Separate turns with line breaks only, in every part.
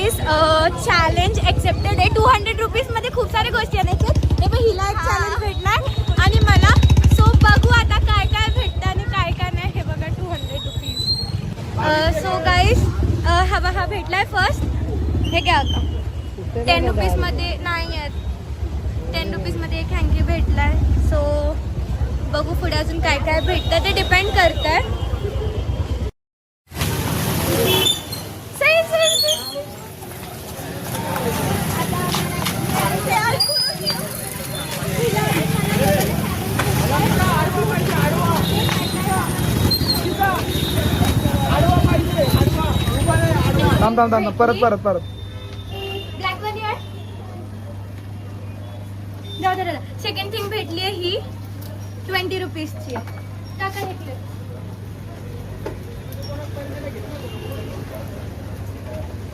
Guys challenge accepted आहे. 200 रुपीजमध्ये खूप साऱ्या गोष्टी आणायच्या. हे बघ हिला एक चॅलेंज भेटणार आणि मला. सो बघू आता काय काय भेटतं आणि काय काय नाही. हे बघा 200 रुपीज. सो गाईज हा भेटलाय फर्स्ट. हे घ्या का 10 रुपीजमध्ये नाही आहेत. 10 रुपीजमध्ये एक हँकी भेटलाय. सो बघू पुढे अजून काय काय भेटतं ते डिपेंड करतं.
थांब परत
ब्लॅक वन यार. जाऊ दे. सेकंड थिंग भेटली आहे ही 20 रुपीजची. टाका घेतली.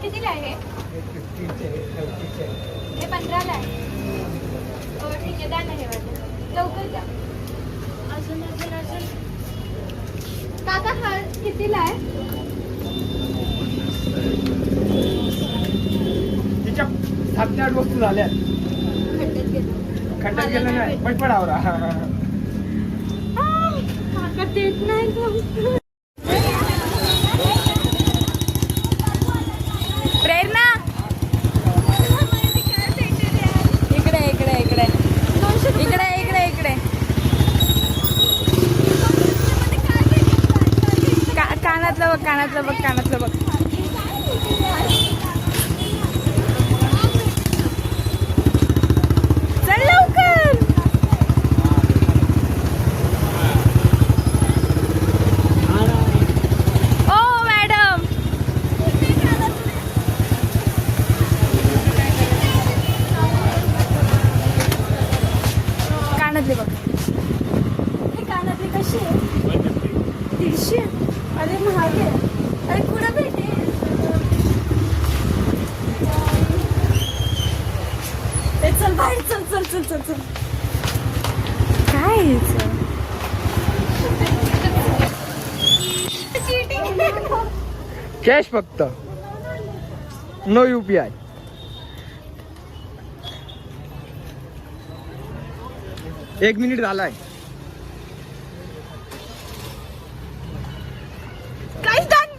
कितीला आहे हे? 15ला आहे. ठीक आहे, द्या ना हे वाटतं. लवकर द्या. अजून काका हा कितीला आहे?
तिच्या 7 ते 8 वस्तू झाल्या. खड्ड्यात गेलं नाही पण पडावरा.
काका देत नाही. प्रेरणा इकडे इकडे इकडे इकडे इकडे इकडे. कानातलं बघ. चल लवकर. ओ मॅडम कानातले बघ. हे कानातले कशी आहे? 150. अरे महाग आहे. अरे कुठं भेटेल? चल बाहेर. चल काय
कॅश फक्त, नो UPI. एक मिनिट झालाय.
काय डन.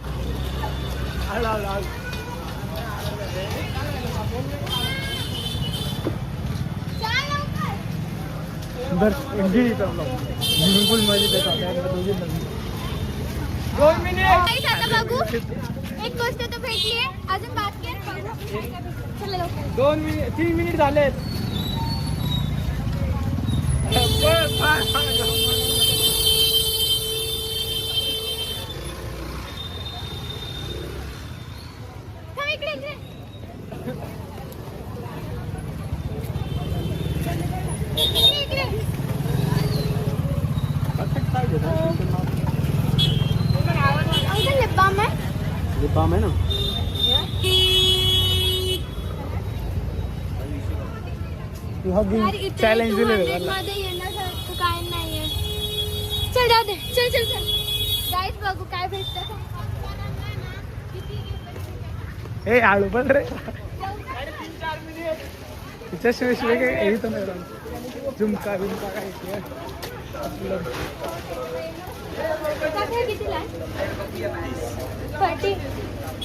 बिलकुल मध्ये 2 मिनिट.
आता बघू. एक गोष्ट तर भेटली आहे. अजून बाकी आहे. चला लवकर.
2 मिनिट 3 मिनिट झालेत. लिपाम आहे ना. चॅलेंज दिले
काय नाहीये. चल जाऊ दे. चल गाईज बघू काय भेटतं.
हे आळू पण रे. तिच्याशिवाय काय येत नाही. झुमका काय
कितीला आहे?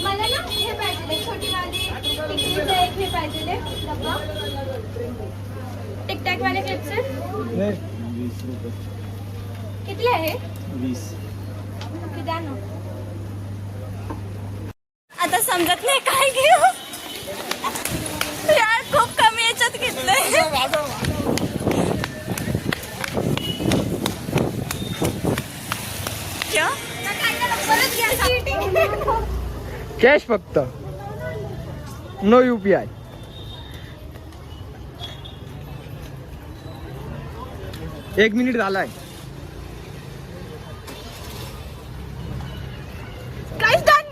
मला ना हे पाहिजे. छोटी वाली टिकलीचं एक हे पाहिजे डब्बा. टिकटॅक वाले क्लिप्स.
20 रुपये.
कितीला आहे?
20.
द्या ना. आता समजत नाही काय घेऊ यार. खूप कमी याच्यात घेतलंय.
कॅश फक्त, नो UPI. एक मिनिट झालाय.
काय डन.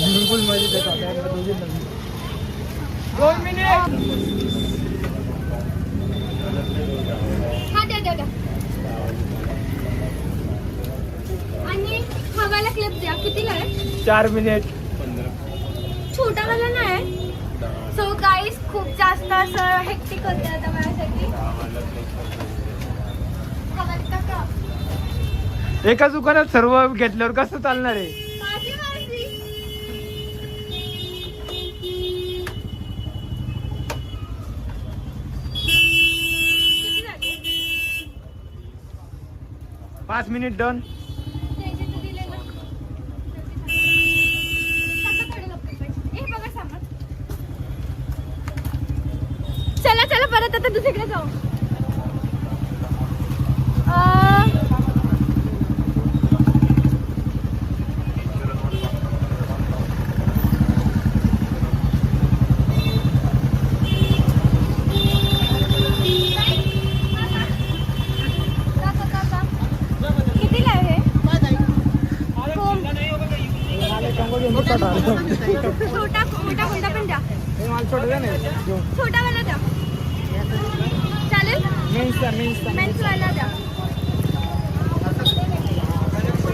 बिलकुल मध्ये 2 मिनिट. 4 मिनिट.
छोटा वाला नाही. सो गाईस खूप जास्त असं हेक्टिक होते आता माझ्यासाठी.
एका दुकानात सर्व घेतल्यावर कसं चालणार आहे.
माझी मर्जी.
5 मिनिट डन.
चला चला परत आता दुसरीकडे जाऊ. कितीला आहे छोटा मोठा कोणता पण द्या. छोटा वाला द्या चालेल. मेन्स वाला द्या.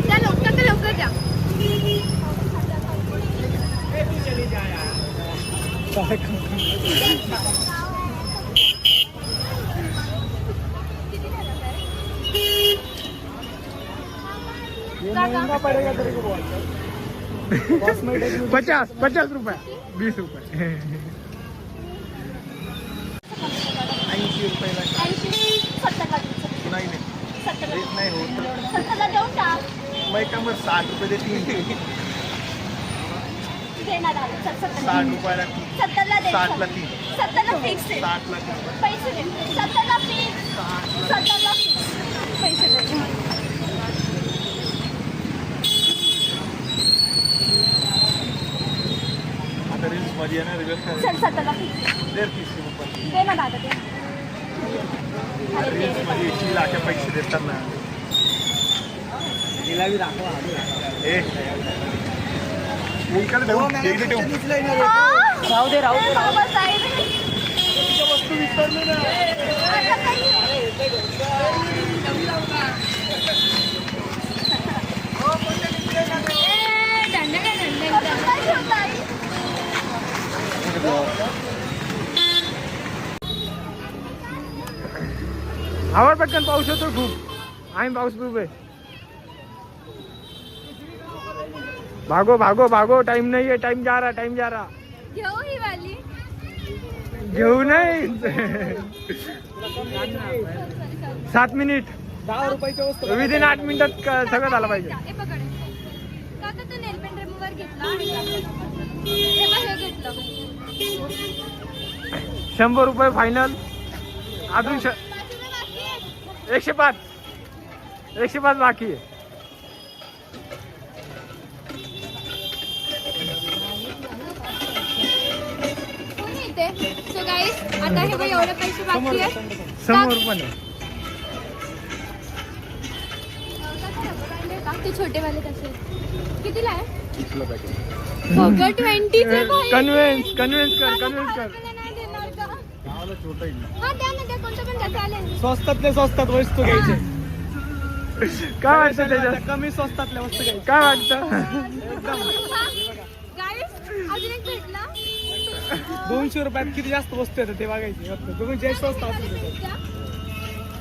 द्या लवकर लवकर द्या.
पडेगा तरी 50 रुपये 20 रुपये
80 रुपयाला नाही होत. मग का मग 60 रुपये देते. 60 रुपयाला 60ला 3.
70ला फिक्स आहे.
60ला 3.
पैसे दे. 70ला फिक्स. 70ला फिक्स पैसे दे.
आता रील्स मध्ये येणार
चल 70ला फिक्स
30 रुपये
दे ना दादा दे.
रील्स मध्ये शिलाचे पैसे देतात ना.
तिला बी दाखवा.
ए इकडे ठेवू, इकडे ठेवू.
राहू दे
बाबा साहेब
वस्तू विसरली ना.
आता काही
आवाज पटकन पाऊस होतो खूप. आम्ही पाऊस खूप आहे. भागो भागो भागो. टाइम नहीं है. टाइम जा रहा.
घेऊ ही वाली.
घेऊ नाही. 7 मिनिट 10 रुपयाच्या वस्तू विदिन 8 मिनिटात सगळं झालं पाहिजे.
हे पकड. काका तू नेल पेंट रिमूव्हर घेतला. हे बघ हे घेतलं.
100 रुपये फायनल. अजून 105 बाकी आहे.
कोण येते? सो गाईस आता हे बघ एवढे पैसे बाकी आहेत.
समोर पण आहे.
ते छोटे वाले कसे कितीला आहे? 20 चे भाई.
कन्व्हिन्स कर.
नाही देणार का? हा द्या ना द्या. कोणतं पण द्या चालेल.
स्वस्तातले स्वस्तात वस्तू घ्यायचे. काय वाटतं त्याच्यात? कमी स्वस्तातल्या वस्तू घ्यायच्या. काय वाटतं?
गाईस अजून एक भेटला.
200 रुपयात किती जास्त वस्तू येतात ते बघायचे. तुम्ही जे स्वस्त असेल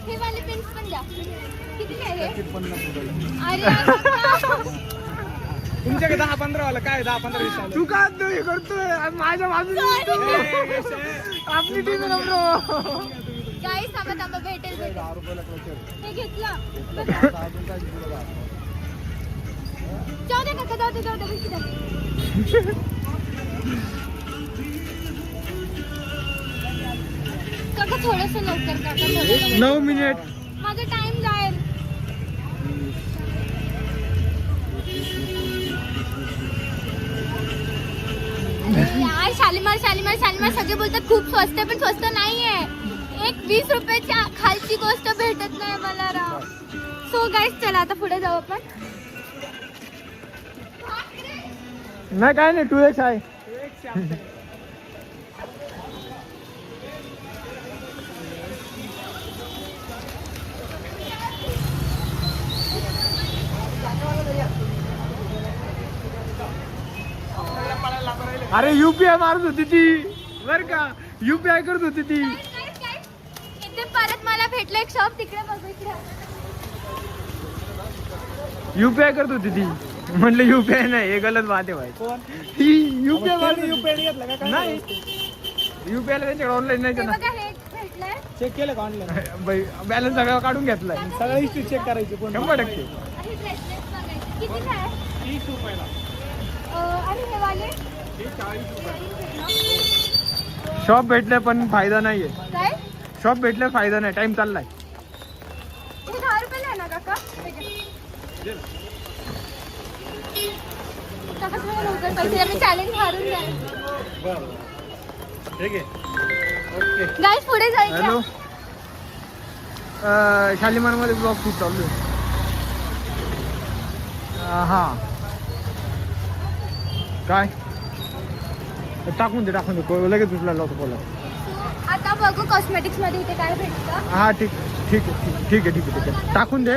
हे वाले पेन्स पण द्या. किती आहे हे?
50 रुपयाला.
अरे
तुमच्याकडे 10-15 वाला काय 10-15 20 तू का हे करतोय माझ्या बाजूने. आपली टीम
गाईस थांबा भेटेल.
10 रुपयाला क्लोजर.
हे घेतलं.
अजून काय दिलं?
जाऊ दे काका जाऊ दे भेटू द्या. काका थोडंसं लवकर काका.
9 मिनिट.
माझा टाइम जाईल. यार शालीमार सगळे बोलतात खूप स्वस्त आहे पण स्वस्त नाहीये. एक 20 रुपयाच्या खालची गोष्ट भेटत नाही मला राव. सो गाईस चला आता पुढे जाऊ आपण.
नाही काय नाही 2x आहे. अरे UPI मारत होती ती बर का, UPI करत होती ती.
इथे परत मला भेटलं एक शॉप, तिकडे बघू इकडे.
UPI करत होती ती. म्हणलं UPI नाही, हे गलत बात आहे भाई. ही UPI नाही, UPI ला त्यांच्याकडे ऑनलाईन नाही
हे
ना.
बघा हे भेटलंय.
चेक केलं का ऑनलाईन? बॅलन्स सगळं काढून घेतलाय. सगळं हिस्ट्री चेक करायची 100%.
आणि ब्रेसलेट बघायचे. किती काय?
30 रुपयाला.
आणि हे वाले
शॉप भेटले पण फायदा नाहीये.
काय?
शॉप भेटले फायदा नाही, टाइम चाललाय.
हे 10 रुपयाला आहे ना काका? काका थोडं लवकर पैसे द्या, मी चॅलेंज हारून जाईल.
ठीक आहे. ओके.
गाईस पुढे जायचं.
हॅलो, शालिमार मध्ये ब्लॉग शूट चालू आहे. हा काय टाकून दे लगेच उचलायला होतो बोला.
आता बघू कॉस्मेटिक्स मध्ये इथे काय भेटतं.
हा ठीक आहे टाकून दे.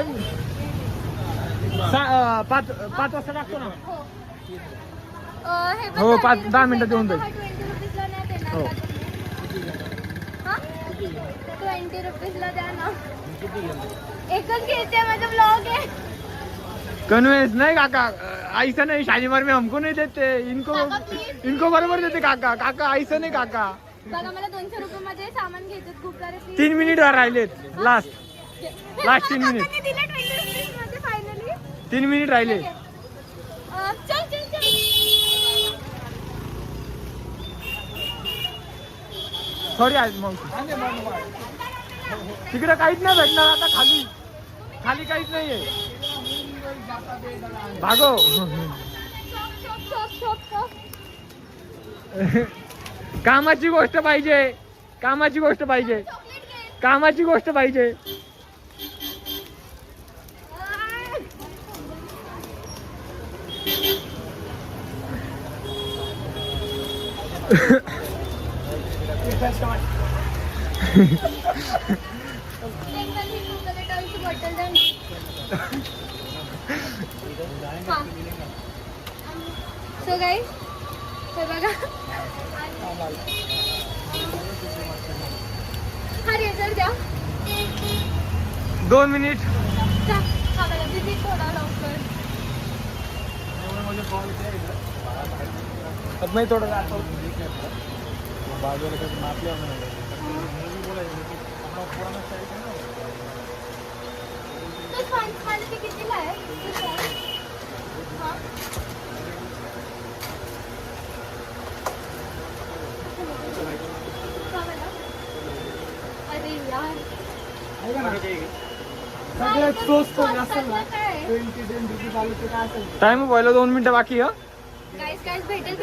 5 वाजता टाकतो ना.
हे
हो,
बघा,
10 मिनिटात येऊन जाईल.
20 रुपीजला नाही देणार.
हो.
हा? 20 रुपीजला द्या ना. एकच घेते, माझा ब्लॉग आहे.
कन्वेंस नाही काका, ऐसा नाही. शालीमार में हमको नहीं देते, इनको बरोबर देते काका. काका ऐसा नाही काका.
बघा मला 200 रुपये मध्ये सामान घ्यायचं खूप सारे.
3 मिनिट राहिलेत. Last 3 minute.
काकांनी दिले 20 रुपीज मध्ये फायनली.
3 मिनिट राहिले.
चल
सॉरी आज मग तिकडे काहीच नाही भेटणार आता. खाली काहीच नाहीये. भागो. कामाची गोष्ट पाहिजे.
सो गाईस हे बघा, हा रेझर द्या.
2 मिनिट.
आम्हाला दिदी थोडा लवकर.
अब मैं थोड़ा
तो क्वालिटी कितीला आहे? हा. अरे यार,
टाइम व्हायला 2 मिनिटं बाकी.
गाईस भेटेल.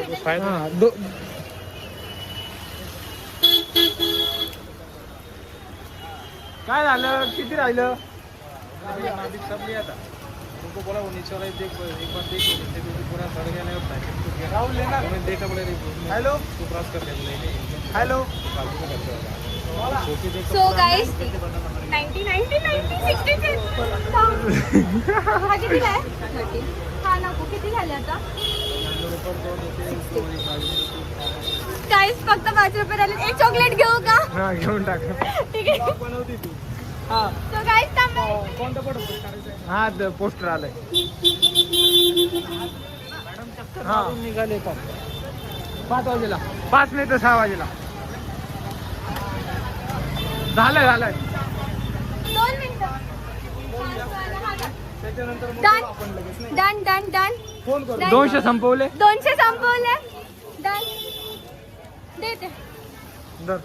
काय झालं, किती राहिलं?
तुमको बोला वो नीचे वाला देख, एक बार देख लो, पूरा सड़ गया नहीं होता है. मैं देखा बोले
हेलो
तू क्रॉस कर ले.
हेलो.
सो गाईस 90 हा कितीला आहे? हा नको, किती झाले आता? गाईस फक्त 5 रुपये राहिले. एक चॉकलेट घेऊ का?
हा घेऊन टाक.
ठीक आहे.
बनवती तू. हा
सो गाईस थांबा.
कोणतं हा पोस्टर आलंय. हा निघाले 5 वाजेला. 5 नाही तर 6 वाजेला. झालंय
2 मिनिटं.
त्याच्यानंतर
डन.
फोन करू. 200 संपवले.
200 संपवले. डन. देते.
दर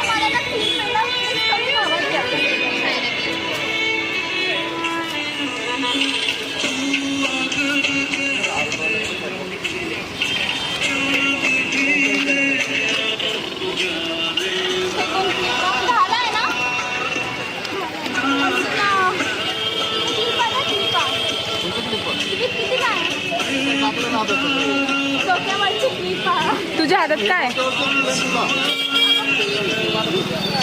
मला ना 3 मिनिटं कमी हवं आहे. झालाय ना?
तुझ्या हातात काय?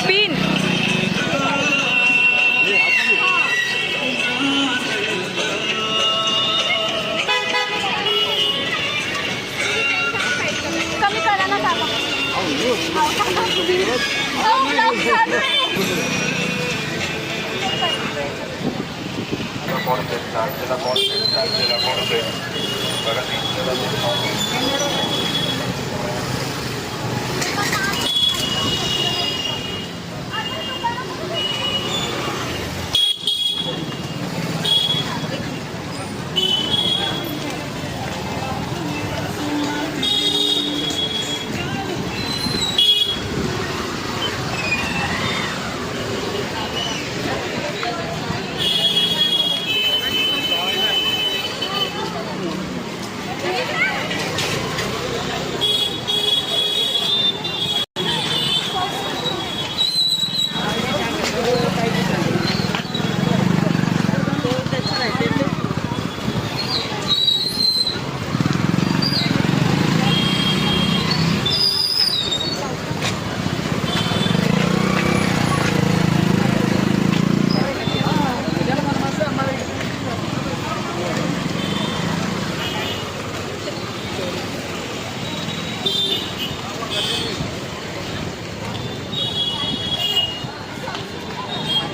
पिन.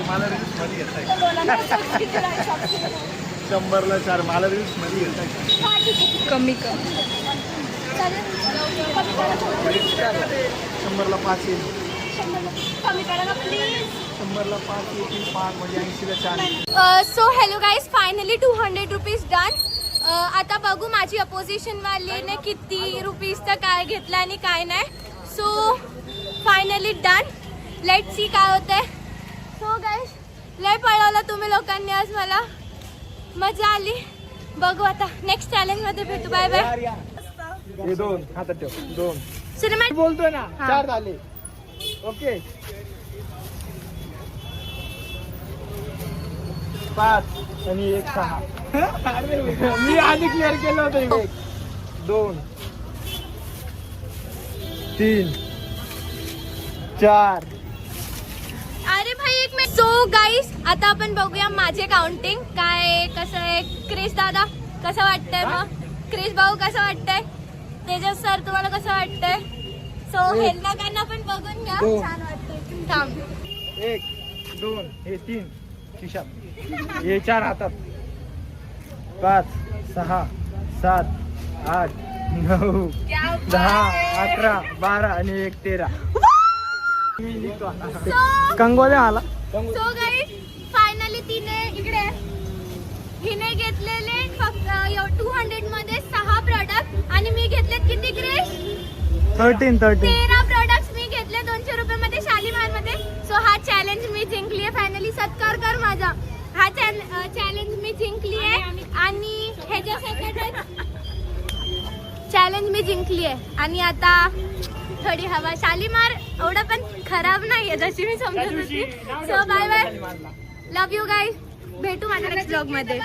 मला रील्स मध्ये घेताय 100ला 4 मला रील्स मध्ये घेताय
कमी कर.
100ला 5 येईल
कमी करा ना प्लीज.
100ला 5 येतील 5 म्हणजे 80ला 4.
So hello guys, finally 200 rupees done. आता बघू माझी अपोजिशन वालीने किती रुपीजचं काय घेतलं आणि काय नाही. So finally done. Let see काय होतंय. सो गाईज, लय पळवलं तुम्ही लोकांनी आज, मला मजा आली. बघू आता नेक्स्ट चॅलेंज मध्ये भेटू. Bye bye.
हे 2 हातात ठेव. 2
सिनेमॅट
बोलतोय ना.
हा.
4 झाले. ओके 5 आणि 1 6. मी आधी क्लिअर केलं होतं. 1 2 3 4.
अरे भाई एक मिनिट. सो गाईस, आता आपण बघूया माझे काउंटिंग काय कसं आहे. क्रिस दादा कसं वाटतंय मग. क्रिस भाऊ कसं वाटतंय. तेजस सर तुम्हाला कसं वाटतंय. सो हेल्ला गाणं पण बघून घ्या.
हो.
छान वाटतंय. थांब.
1 2 हे 3 खिशात. हे 4 हातात. 5 6 7 8 9 10 11 12 आणि 1 13. कंगोले आला.
सो गाईस, फायनली हिने घेतलेले फक्त 200 मध्ये 6 प्रोडक्ट आणि मी घेतलेत किती क्रिस.
13
13 प्रोडक्ट्स मी घेतले 200 रुपये मध्ये शालीमार मध्ये. सो हा चॅलेंज मी जिंकली आहे. फायनली सत्कार कर माझा. हा चॅलेंज मी जिंकली आहे आणि ह्याच्यासाठी चॅलेंज मी जिंकली आहे. आणि आता थोडी हवा. शालीमार एवढा पण खराब नाही आहे जशी मी समजत होती. So bye bye. Love you guys. भेटू माझ्या नेक्स्ट ब्लॉग मध्ये.